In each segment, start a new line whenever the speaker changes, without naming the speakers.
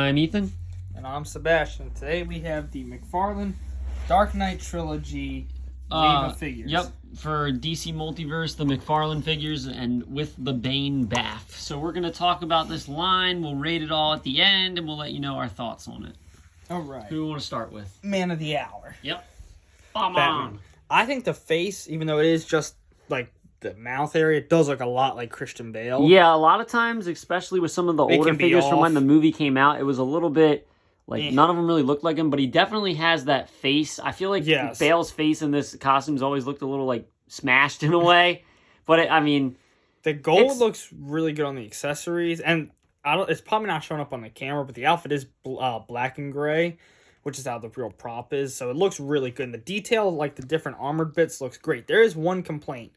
I'm Ethan.
And I'm Sebastian. Today we have the McFarlane Dark Knight Trilogy wave of figures.
Yep, for DC Multiverse, the McFarlane figures, and with the Bane BAF. So we're going to talk about this line, we'll rate it all at the end, and we'll let you know our thoughts on it.
Alright.
Who do we want to start with?
Man of the Hour.
Yep. Batman.
I think the face, even though it is just like the mouth area, it does look a lot like Christian Bale.
Yeah, a lot of times, especially with some of the older figures from when the movie came out, it was a little bit... none of them really look like him, but he definitely has that face. I feel like Bale's face in this costume's always looked a little, smashed in a way. But,
the gold looks really good on the accessories. And it's probably not showing up on the camera, but the outfit is black and gray, which is how the real prop is. So it looks really good. And the detail, the different armored bits, looks great. There is one complaint.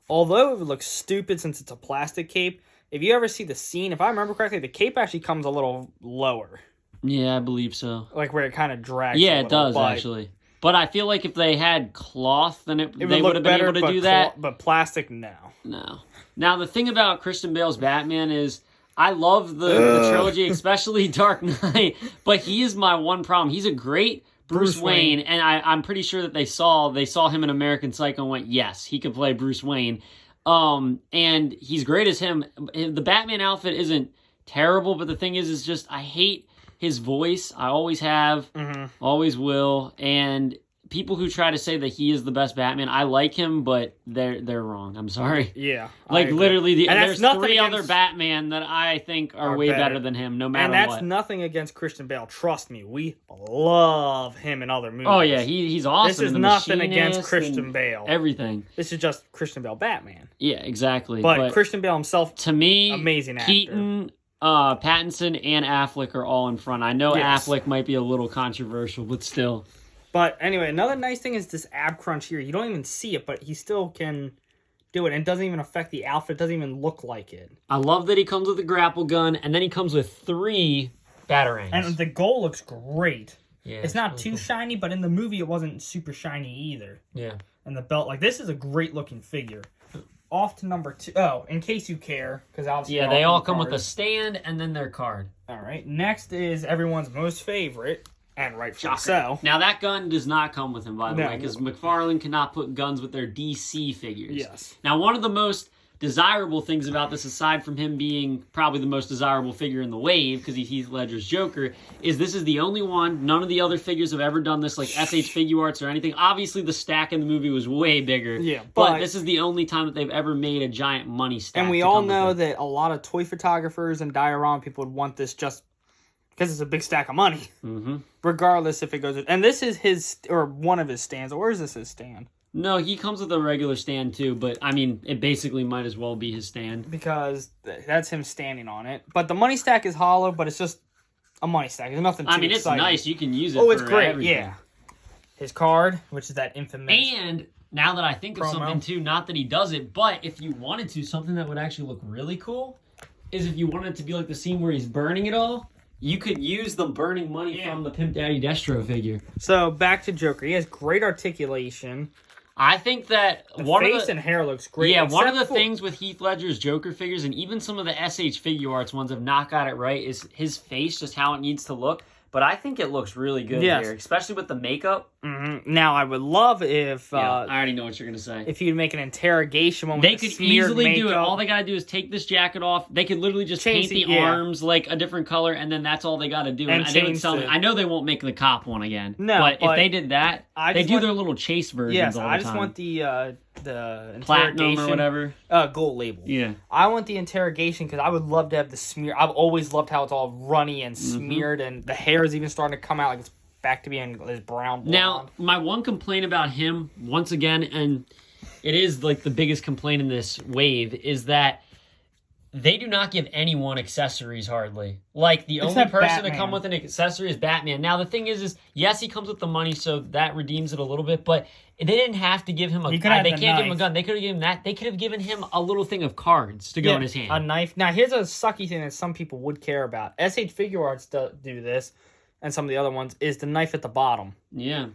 Although it would look stupid since it's a plastic cape, if you ever see the scene, if I remember correctly, the cape actually comes a little lower.
Yeah, I believe so.
Where it kind of drags.
Yeah, it does, actually. But I feel like if they had cloth, then they would have been able to do that.
But plastic, no.
No. Now, the thing about Christian Bale's Batman is I love the trilogy, especially Dark Knight, but he is my one problem. He's a great Bruce Wayne, and I'm pretty sure that they saw him in American Psycho and went, yes, he could play Bruce Wayne. And he's great as him. The Batman outfit isn't terrible, but the thing is just I hate his voice. I always have, always will, and people who try to say that he is the best Batman, I like him, but they're wrong. I'm sorry.
Yeah,
literally, there's three other Batman that I think are way better than him, no matter what.
And that's nothing against Christian Bale. Trust me, we love him in other movies.
Oh yeah, he's awesome.
This is nothing against Christian Bale.
Everything.
This is just Christian Bale Batman.
Yeah, exactly.
But Christian Bale himself,
to me,
amazing actor.
Keaton, Pattinson, and Affleck are all in front. I know Affleck might be a little controversial, but still.
But anyway, another nice thing is this ab crunch here. You don't even see it, but he still can do it. And it doesn't even affect the outfit. It doesn't even look like it.
I love that he comes with a grapple gun, and then he comes with 3 batarangs.
And the gold looks great.
Yeah,
it's not too shiny, but in the movie it wasn't super shiny either.
Yeah.
And the belt, this is a great looking figure. Off to number 2. Oh, in case you care, because obviously
they all come with a stand and then their card.
All right. Next is everyone's most favorite, and rightfully so.
Now that gun does not come with him, by the way, because McFarlane cannot put guns with their DC figures.
Yes.
Now, one of the most desirable things about this, aside from him being probably the most desirable figure in the wave, because he's Heath Ledger's Joker, is this is the only one. None of the other figures have ever done this, like SH Figure Arts or anything. Obviously, the stack in the movie was way bigger.
Yeah,
but this is the only time that they've ever made a giant money stack.
And we all know that a lot of toy photographers and diorama people would want this just because it's a big stack of money.
Mm-hmm.
Regardless if it goes... And this is his... Or one of his stands. Or is this his stand?
No, he comes with a regular stand too, but it basically might as well be his stand.
Because that's him standing on it. But the money stack is hollow, but it's just a money stack. There's nothing too exciting.
It's nice. You can use it
it's great,
everything.
Yeah. His card, which is that infamous...
And now that I think of something too, not that he does it, but if you wanted to, something that would actually look really cool is if you wanted it to be like the scene where he's burning it all. You could use the burning money from the Pimp Daddy Destro figure.
So, back to Joker. He has great articulation.
I think that
the face and hair looks great.
Yeah, one of the things with Heath Ledger's Joker figures, and even some of the SH Figure Arts ones have not got it right, is his face, just how it needs to look. But I think it looks really good here, especially with the makeup.
Mm-hmm. Now, I would love if...
I already know what you're going to say.
If you'd make an interrogation one with
They could easily do it. All they got to do is take this jacket off. They could literally just paint the arms like a different color, and then that's all they got to do. And they would sell I know they won't make the cop one again. No, but if they did that, they do their little chase versions all the time.
I just want the
platinum or whatever.
Gold label.
Yeah.
I want the interrogation because I would love to have the smear. I've always loved how it's all runny and smeared, and the hair is even starting to come out like it's back to being this brown blonde.
Now, my one complaint about him, once again, and it is like the biggest complaint in this wave, is that they do not give anyone accessories hardly. Like, the only person to come with an accessory is Batman. Now, the thing is yes, he comes with the money, so that redeems it a little bit, but they didn't have to give him a gun. They can't give him a gun. They could have given him that. They could have given him a little thing of cards to go in his hand.
A knife. Now, here's a sucky thing that some people would care about. SH Figure Arts do this, and some of the other ones, is the knife at the bottom.
Yeah.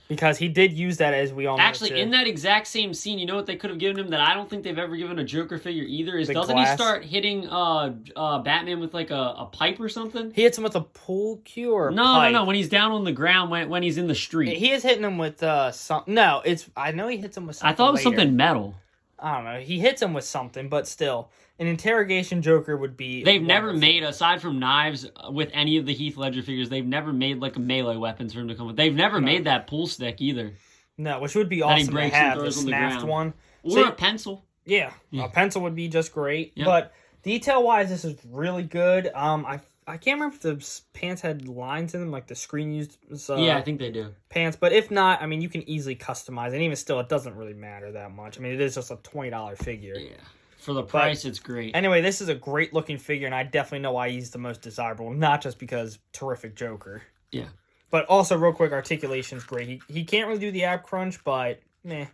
Because he did use that, as we all know.
Actually, in that exact same scene, you know what they could have given him that I don't think they've ever given a Joker figure either? Is doesn't
glass.
he start hitting Batman with like a pipe or something?
He hits him with a pool cue or
No, when he's down on the ground, when he's in the street.
He is hitting him with something. No, I know he hits him with something.
I thought it was
later.
something metal.
I don't know. He hits him with something, but still. An interrogation Joker would be...
They've never made, aside from knives, with any of the Heath Ledger figures, they've never made like a melee weapons for him to come with. They've never made that pool stick either.
No, which would be awesome to have, the snapped one.
Or a pencil.
Yeah, a pencil would be just great.
Yep.
But detail-wise, this is really good. I can't remember if the pants had lines in them, like the screen used.
Yeah, I think they do.
Pants, but if not, I mean, you can easily customize it. And even still, it doesn't really matter that much. I mean, it is just a $20 figure.
Yeah. For the price, it's great.
Anyway, this is a great-looking figure, and I definitely know why he's the most desirable. Not just because terrific Joker.
Yeah.
But also, real quick, articulation's great. He can't really do the ab crunch, but meh.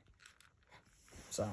So,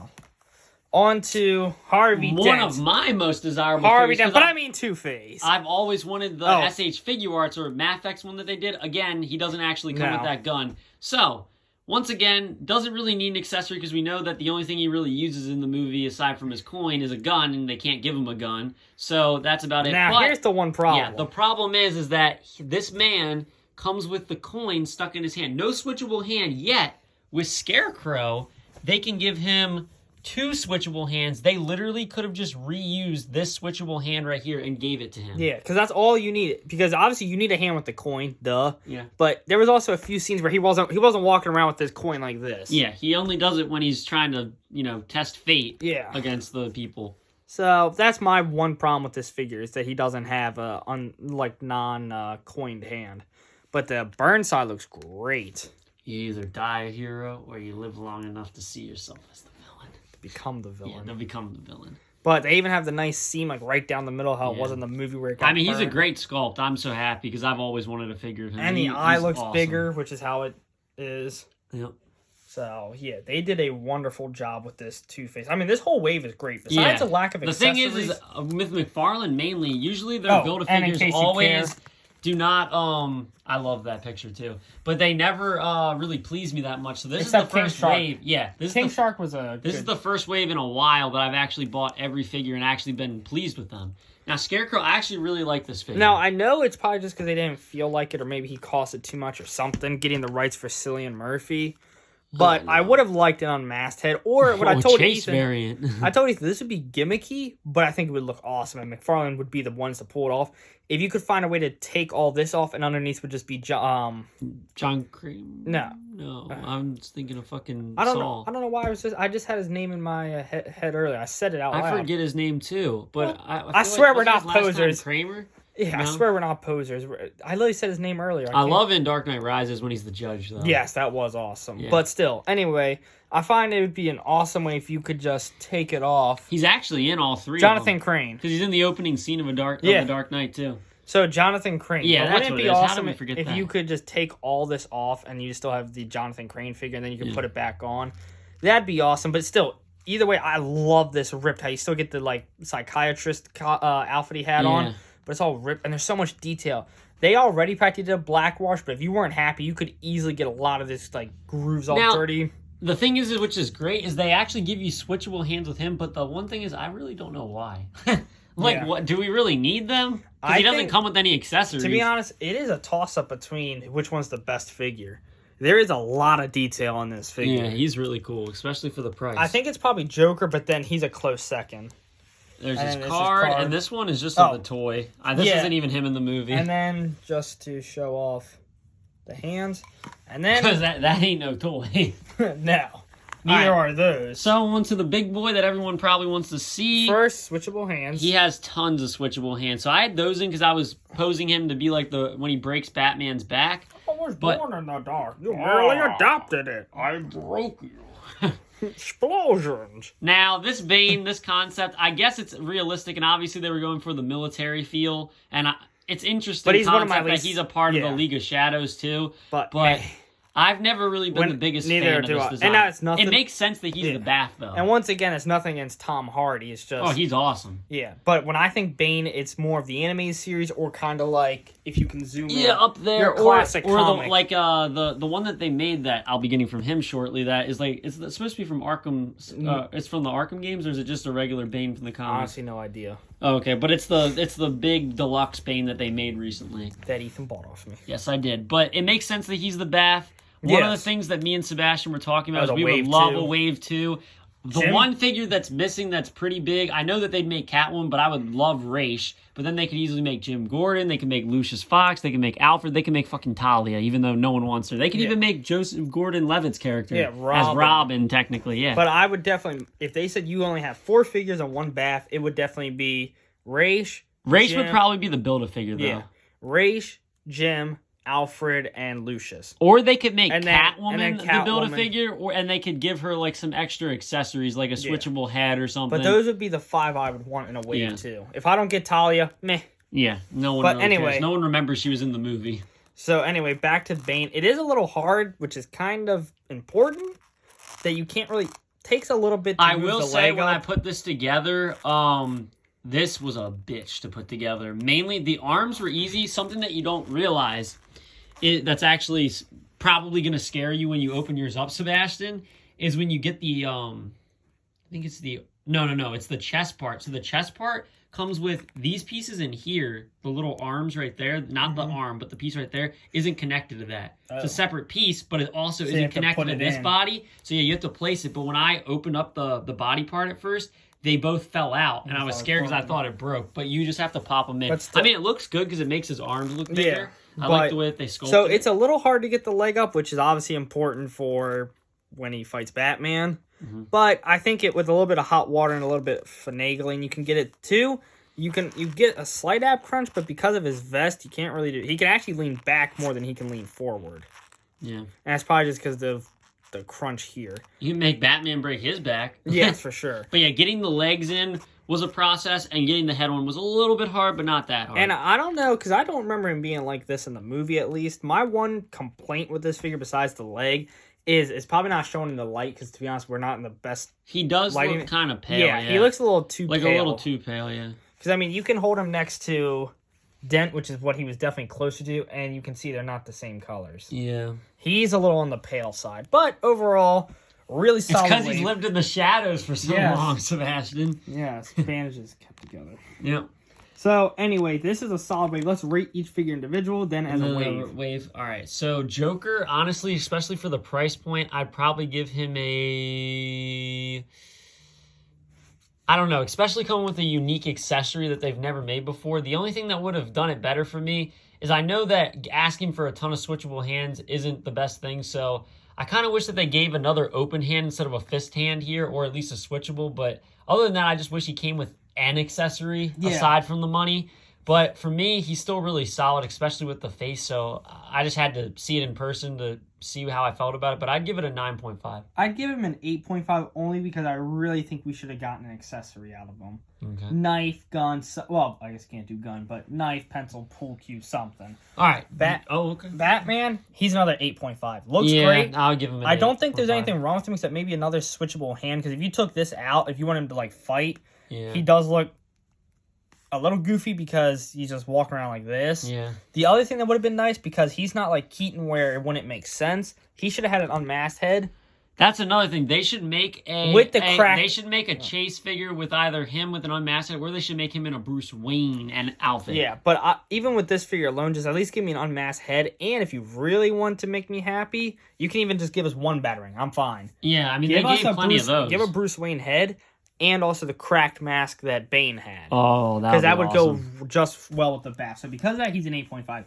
on to Harvey Dent.
One of my most desirable
Harvey
figures.
Dent, but I mean Two-Face.
I've always wanted the SH Figure Arts or Mafex one that they did. Again, he doesn't actually come with that gun. So, once again, doesn't really need an accessory because we know that the only thing he really uses in the movie, aside from his coin, is a gun, and they can't give him a gun. So, that's about it.
Now, here's the one problem.
Yeah, the problem is that this man comes with the coin stuck in his hand. No switchable hand yet. With Scarecrow, they can give him 2 switchable hands. They literally could have just reused this switchable hand right here and gave it to him.
Yeah, because that's all you need. Because obviously you need a hand with the coin, duh.
Yeah.
But there was also a few scenes where he wasn't walking around with this coin like this.
Yeah, he only does it when he's trying to, test fate against the people.
So that's my one problem with this figure is that he doesn't have a non-coined hand. But the Burnside looks great.
You either die a hero or you live long enough to see yourself as the villain.
Become the villain.
Yeah, they'll become the villain.
But they even have the nice seam like right down the middle, how it was in the movie where it got
he's a
burned.
great sculpt. I'm so happy because I've always wanted a figure of him.
And the eye looks
awesome.
bigger, which is how it is.
Yep.
So, yeah, they did a wonderful job with this Two-Face. I mean, this whole wave is great. Besides the lack of accessories.
The thing is with McFarlane mainly, usually their Build-A-Figures always do not, I love that picture too, but they never really pleased me that much. So this is the first wave. Yeah.
King Shark was
This is the first wave in a while that I've actually bought every figure and actually been pleased with them. Now, Scarecrow, I actually really like this figure.
Now, I know it's probably just because they didn't feel like it, or maybe he cost it too much or something, getting the rights for Cillian Murphy. But I would have liked it on Masthead, or what I told Ethan.
Variant.
I told Ethan this would be gimmicky, but I think it would look awesome, and McFarlane would be the ones to pull it off. If you could find a way to take all this off, and underneath would just be
John Cream.
No,
I'm just thinking of fucking.
I don't know why I just had his name in my head earlier. I said it out loud.
I forget his name too, but
I swear we're not posers.
Kramer.
Yeah, no? I swear we're not posers. I literally said his name earlier.
I love in Dark Knight Rises when he's the judge, though.
Yes, that was awesome. Yeah. But still, anyway, I find it would be an awesome way if you could just take it off.
He's actually in all 3
Jonathan
of them.
Crane.
Because he's in the opening scene of the Dark Knight, too.
So, Jonathan Crane.
Yeah,
but
that's
wouldn't
what
it
it
be
is.
awesome
How did we forget
if
that?
you could just take all this off and you still have the Jonathan Crane figure and then you can put it back on? That'd be awesome. But still, either way, I love this ripped. How you still get the psychiatrist outfit he had on, but it's all ripped and there's so much detail. They already practically did a black wash, but if you weren't happy, you could easily get a lot of this grooves all dirty.
The thing is, which is great, is they actually give you switchable hands with him, but the one thing is, I really don't know why. What do we really need them? Because he doesn't come with any accessories.
To be honest, it is a toss-up between which one's the best figure. There is a lot of detail in this figure.
Yeah, he's really cool, especially for the price.
I think it's probably Joker, but then he's a close second.
There's his card, and this one is just of the toy. This isn't even him in the movie.
And then, just to show off the hands, and then...
Because that ain't no toy.
No. Neither are those.
So, on to the big boy that everyone probably wants to see.
First, switchable hands.
He has tons of switchable hands. So, I had those in because I was posing him to be like when he breaks Batman's back.
I was born in the dark. You merely adopted it.
I broke you.
Explosions.
Now, this Bane, this concept, I guess it's realistic, and obviously they were going for the military feel, and it's interesting.
But he's
concept
one of my least,
that he's a part of the League of Shadows too. But I've never really been the biggest fan of this design.
And that's nothing.
It makes sense that he's the BAF, though.
And once again, it's nothing against Tom Hardy. It's just...
Oh, he's awesome.
Yeah, but when I think Bane, it's more of the animated series or kind of like, if you can zoom in.
Yeah, up there.
Your classic comic.
The one that they made that I'll be getting from him shortly, that is like, it's supposed to be from Arkham, it's from the Arkham games, or is it just a regular Bane from the comics?
Honestly, no idea.
Oh, okay, but it's the big deluxe Bane that they made recently.
That Ethan bought off me.
Yes, I did. But it makes sense that he's the BAF. One of the things that me and Sebastian were talking about is we would love a Wave 2. The one figure that's missing that's pretty big, I know that they'd make Catwoman, but I would love Raish. But then they could easily make Jim Gordon, they could make Lucius Fox, they could make Alfred, they could make fucking Talia, even though no one wants her. They could even make Joseph Gordon-Levitt's character as Robin, technically, yeah.
But I would definitely, if they said you only have 4 figures and 1 BAF, it would definitely be Raish.
Raish would probably be the Build-A-Figure, though. Yeah.
Raish, Jim, Alfred, and Lucius.
Or they could make Catwoman the Build-A-Figure, and they could give her like some extra accessories, like a switchable head or something.
But those would be the 5 I would want in a Wave 2. If I don't get Talia, meh.
Yeah, no one really cares. No one remembers she was in the movie.
So anyway, back to Bane. It is a little hard, which is kind of important, that you can't really... Takes a little bit to move the leg up. I will say, when
I put this together, this was a bitch to put together. Mainly, the arms were easy. Something that you don't realize... that's actually probably going to scare you when you open yours up, Sebastian, is when you get the, I think it's the, no, it's the chest part. So the chest part comes with these pieces in here, the little arms right there, not the arm, but the piece right there, isn't connected to that. It's a separate piece, but it also isn't connected to this body. So yeah, you have to place it. But when I opened up the body part at first, they both fell out, and I was scared because I thought it broke. But you just have to pop them in. I mean, it looks good because it makes his arms look bigger. Yeah. I like the way that they sculpted.
So it's a little hard to get the leg up, which is obviously important for when he fights Batman. But I think with a little bit of hot water and a little bit of finagling, you can get it too. You get a slight ab crunch, but because of his vest, you can't really do. He can actually lean back more than he can lean forward. Yeah, and that's probably just because of the crunch here.
You can make Batman break his back.
Yes, for sure.
But yeah, getting the legs in was a process, and getting the head on was a little bit hard, but not that hard.
And I don't know, because I don't remember him being like this in the movie, at least. My one complaint with this figure, besides the leg, is it's probably not shown in the light, because to be honest, we're not in the best
He does look kind of pale,
yeah. He looks a little too pale.
Like a little too pale, yeah.
Because, I mean, you can hold him next to Dent, which is what he was definitely closer to, and you can see they're not the same colors.
Yeah.
He's a little on the pale side, but overall... Really solid.
It's because he's lived in the shadows for so long, Sebastian.
Yes, bandages kept together.
Yeah.
So, anyway, this is a solid wave. Let's rate each figure individual, then as a
wave. All right. So, Joker, honestly, especially for the price point, I'd probably give him a... I don't know, especially coming with a unique accessory that they've never made before. The only thing that would have done it better for me is I know that asking for a ton of switchable hands isn't the best thing, so... I kind of wish that they gave another open hand instead of a fist hand here, or at least a switchable. But other than that, I just wish he came with an accessory aside from the money. But for me, he's still really solid, especially with the face. So I just had to see it in person to see how I felt about it. But I'd give it a 9.5.
I'd give him an 8.5 only because I really think we should have gotten an accessory out of him. Okay. Knife, gun, well, I guess can't do gun, but knife, pencil, pool cue, something.
All right.
Okay. Batman, he's another 8.5. Looks great.
I'll give him an
I don't think there's anything wrong with him except maybe another switchable hand, because if you took this out, if you want him to, like, fight, he does look a little goofy because he's just walking around like this. Yeah. The other thing that would have been nice, because he's not like Keaton where it wouldn't make sense, he should have had an unmasked head.
That's another thing. They should make They should make a chase figure with either him with an unmasked head, or they should make him in a Bruce Wayne and outfit.
Yeah, but even with this figure alone, just at least give me an unmasked head. And if you really want to make me happy, you can even just give us one Batarang. I'm fine.
Yeah, I mean, they gave plenty of those.
Give a Bruce Wayne head. And also the cracked mask that Bane had.
Oh,
because that would go just well with the BAF. So because of that, he's an 8.5.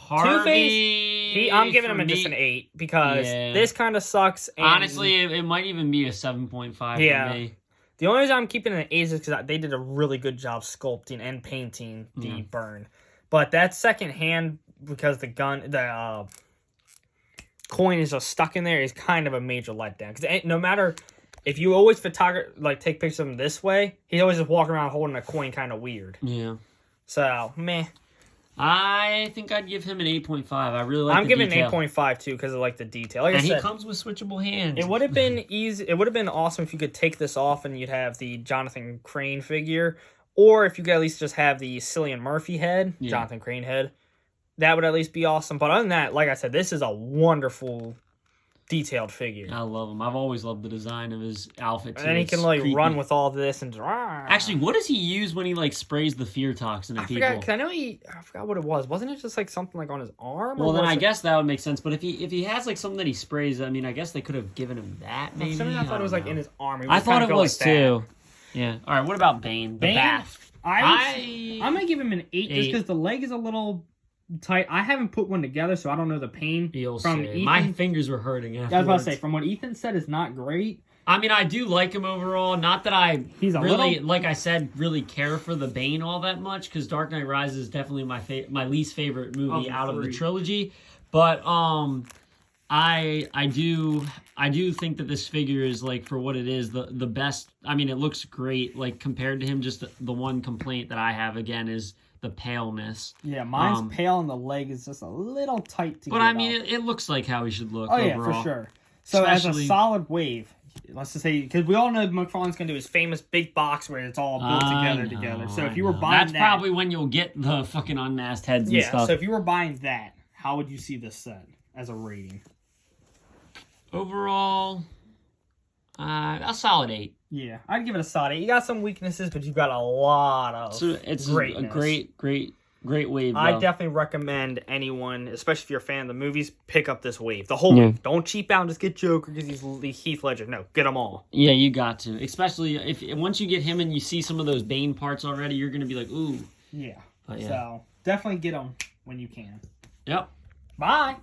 Two-Face, I'm giving him just an 8 because this kind of sucks. And
honestly, it might even be a 7.5 for me.
The only reason I'm keeping it an 8 is because they did a really good job sculpting and painting the burn. But that second hand, because the coin is just stuck in there, is kind of a major letdown. Because no matter... If you always take pictures of him this way, he's always just walking around holding a coin kind of weird.
Yeah.
So, meh.
I think I'd give him an 8.5. I really like.
I'm giving
detail.
8.5 too because of like the detail. Like
and
I said,
he comes with switchable hands.
it would have been easy. It would have been awesome if you could take this off and you'd have the Jonathan Crane figure, or if you could at least just have the Cillian Murphy head, Jonathan Crane head. That would at least be awesome. But other than that, like I said, this is a wonderful detailed figure.
I love him. I've always loved the design of his outfit too.
And he can like
creepy.
run with all this and
actually, what does he use when he like sprays the fear toxin at people?
Cause I forgot what it was. Wasn't it just like something like on his arm?
Well, then I guess that would make sense. But if he has like something that he sprays, I mean, I guess they could have given him that. Maybe
I thought it was like in his arm.
I thought it was too. Yeah. All right. What about Bane? The BAF.
I'm gonna give him an 8 just because the leg is a little tight. I haven't put one together, so I don't know the pain. Ethan.
My fingers were hurting afterwards.
I was about to say, from what Ethan said, is not great.
I mean, I do like him overall. Not that I
He's a
really,
little...
like I said, really care for the Bane all that much, because Dark Knight Rises is definitely my least favorite movie out of the trilogy. But I do think that this figure is, like, for what it is, the best. I mean, it looks great, like, compared to him. Just the one complaint that I have, again, is the paleness.
Yeah, mine's pale and the leg is just a little tight to
But, I mean, it looks like how he should look overall.
Yeah, for sure. So, as a solid wave, let's just say, because we all know McFarlane's going to do his famous big box where it's all built together. So, if you were buying
that's probably when you'll get the fucking unmasked heads and stuff.
So if you were buying that, how would you see this set as a rating?
Overall, a solid 8.
Yeah, I'd give it a solid 8. You got some weaknesses, but you've got a lot of
it's
greatness.
a great wave.
I definitely recommend anyone, especially if you're a fan of the movies, pick up this wave. The whole wave. Don't cheap out and just get Joker because he's Heath Ledger. No, get them all.
Yeah, you got to. Especially if once you get him and you see some of those Bane parts already, you're going to be like, ooh.
Yeah. So definitely get them when you can.
Yep.
Bye.